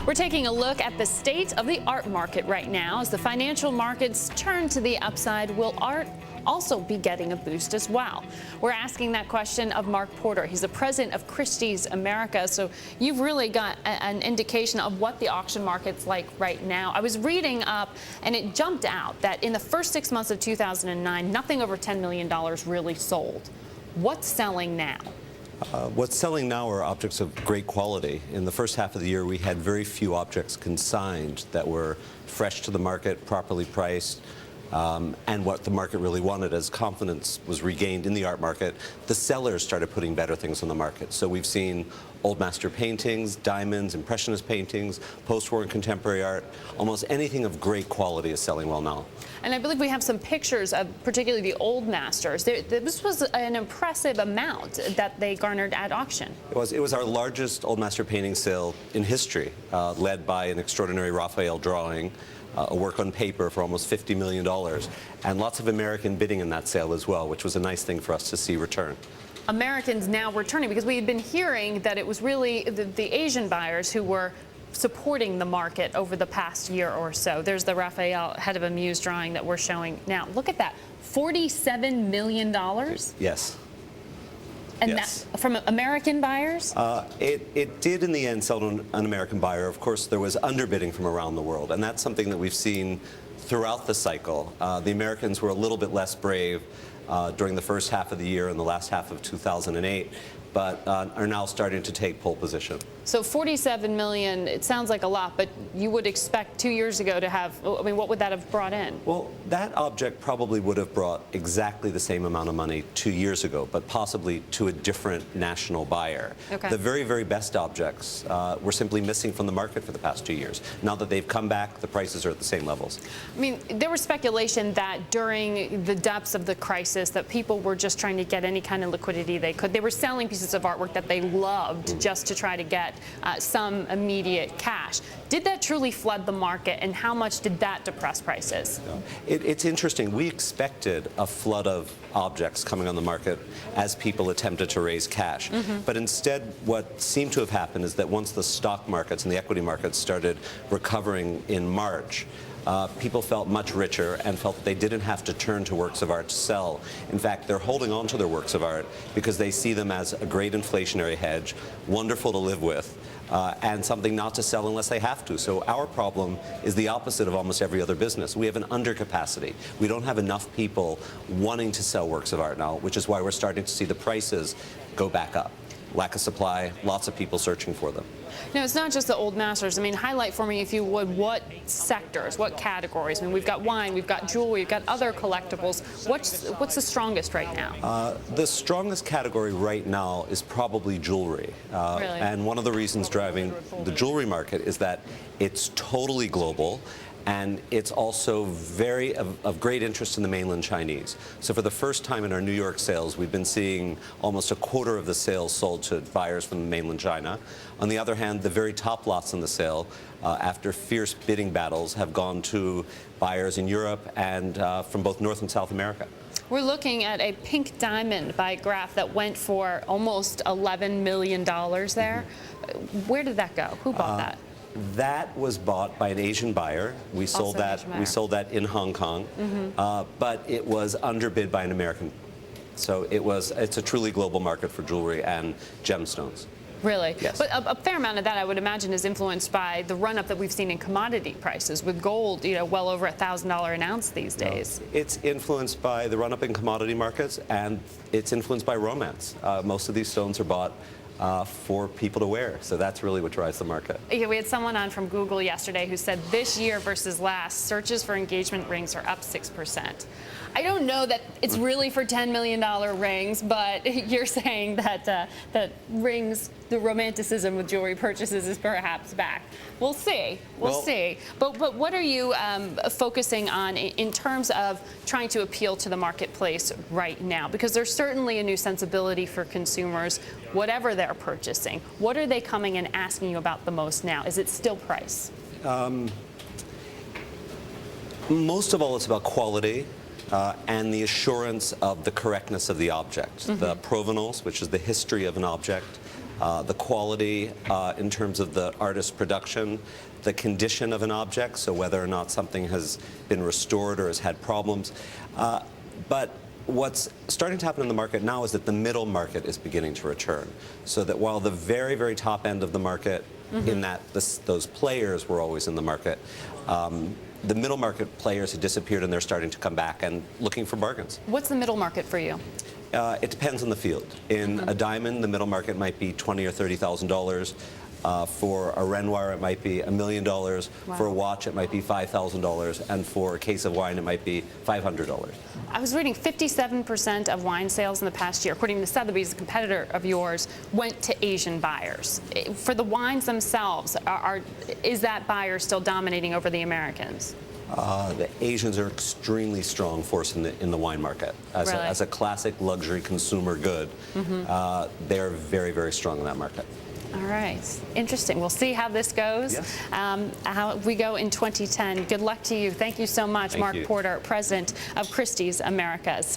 We're taking a look at the state of the art market right now. As the financial markets turn to the upside, will art also be getting a boost as well? We're asking that question of Marc Porter. He's the president of Christie's America. So you've really got an indication of what the auction market's like right now. I was reading up, and it jumped out that in the first 6 months of 2009, nothing over $10 million really sold. What's selling now? What's selling now are objects of great quality. In the first half of the year, we had very few objects consigned that were fresh to the market, properly priced, and what the market really wanted. As confidence was regained in the art market, the sellers started putting better things on the market. So we've seen old master paintings, diamonds, impressionist paintings, post-war and contemporary art. Almost anything of great quality is selling well now. And I believe we have some pictures of particularly the old masters. This was an impressive amount that they garnered at auction. It was our largest old master painting sale in history, led by an extraordinary Raphael drawing, a work on paper for almost $50 million, and lots of American bidding in that sale as well, which was a nice thing for us to see return. Americans now returning, because we had been hearing that it was really the Asian buyers who were supporting the market over the past year or so. There's the Raphael head of a muse drawing that we're showing now. Look at that, $47 million? Yes. And yes. That from American buyers? It did in the end sell to an American buyer. Of course, there was underbidding from around the world, and that's something that we've seen throughout the cycle. The Americans were a little bit less brave during the first half of the year and the last half of 2008, but are now starting to take pole position. So 47 million, it sounds like a lot, but you would expect 2 years ago to have, I mean, what would that have brought in? Well, that object probably would have brought exactly the same amount of money 2 years ago, but possibly to a different national buyer. Okay. The very, very best objects were simply missing from the market for the past 2 years. Now that they've come back, the prices are at the same levels. I mean, there was speculation that during the depths of the crisis that people were just trying to get any kind of liquidity they could. They were selling pieces of artwork that they loved just to try to get some immediate cash. Did that truly flood the market, and how much did that depress prices? It's interesting. We expected a flood of objects coming on the market as people attempted to raise cash. But instead, what seemed to have happened is that once the stock markets and the equity markets started recovering in March, people felt much richer and felt that they didn't have to turn to works of art to sell. In fact, they're holding on to their works of art because they see them as a great inflationary hedge, wonderful to live with, and something not to sell unless they have to. So our problem is the opposite of almost every other business. We have an undercapacity. We don't have enough people wanting to sell works of art now, which is why we're starting to see the prices go back up. Lack of supply, lots of people searching for them. No, it's not just the old masters. I mean, highlight for me, if you would, what sectors, what categories? I mean, we've got wine, we've got jewelry, we've got other collectibles. What's the strongest right now? The strongest category right now is probably jewelry. Really? And one of the reasons driving the jewelry market is that it's totally global. And it's also of great interest in the mainland Chinese. So for the first time in our New York sales, we've been seeing almost a quarter of the sales sold to buyers from mainland China. On the other hand, the very top lots in the sale, after fierce bidding battles, have gone to buyers in Europe and from both North and South America. We're looking at a pink diamond by Graf that went for almost $11 million there. Where did that go? Who bought that? That was bought by an Asian buyer. We sold that in Hong Kong, but it was underbid by an American. So it's a truly global market for jewelry and gemstones. Really? Yes. But a fair amount of that, I would imagine, is influenced by the run-up that we've seen in commodity prices, with gold, well over $1,000 an ounce these days. It's influenced by the run-up in commodity markets, and it's influenced by romance. Most of these stones are bought for people to wear. So that's really what drives the market. Yeah, we had someone on from Google yesterday who said this year versus last, searches for engagement rings are up 6%. I don't know that it's really for $10 million rings, but you're saying that that rings, the romanticism with jewelry purchases is perhaps back. We'll see. We'll see. But what are you focusing on in terms of trying to appeal to the marketplace right now? Because there's certainly a new sensibility for consumers, whatever they're purchasing. What are they coming and asking you about the most now? Is it still price? Most of all, it's about quality. And the assurance of the correctness of the object. The provenance, which is the history of an object, the quality in terms of the artist's production, the condition of an object, so whether or not something has been restored or has had problems. But what's starting to happen in the market now is that the middle market is beginning to return. So that while the very, very top end of the market, in that those players were always in the market, the middle market players had disappeared and they're starting to come back and looking for bargains. What's the middle market for you? It depends on the field. In a diamond, the middle market might be $20,000 or $30,000. For a Renoir, it might be $1 million. Wow. For a watch, it might be $5,000. And for a case of wine, it might be $500. I was reading 57% of wine sales in the past year, according to Sotheby's, a competitor of yours, went to Asian buyers. For the wines themselves, is that buyer still dominating over the Americans? The Asians are extremely strong force in the wine market. As a classic luxury consumer good, they're very, very strong in that market. All right. Interesting. We'll see how this goes. Yes. How we go in 2010. Good luck to you. Thank you so much, Marc Porter, President of Christie's Americas.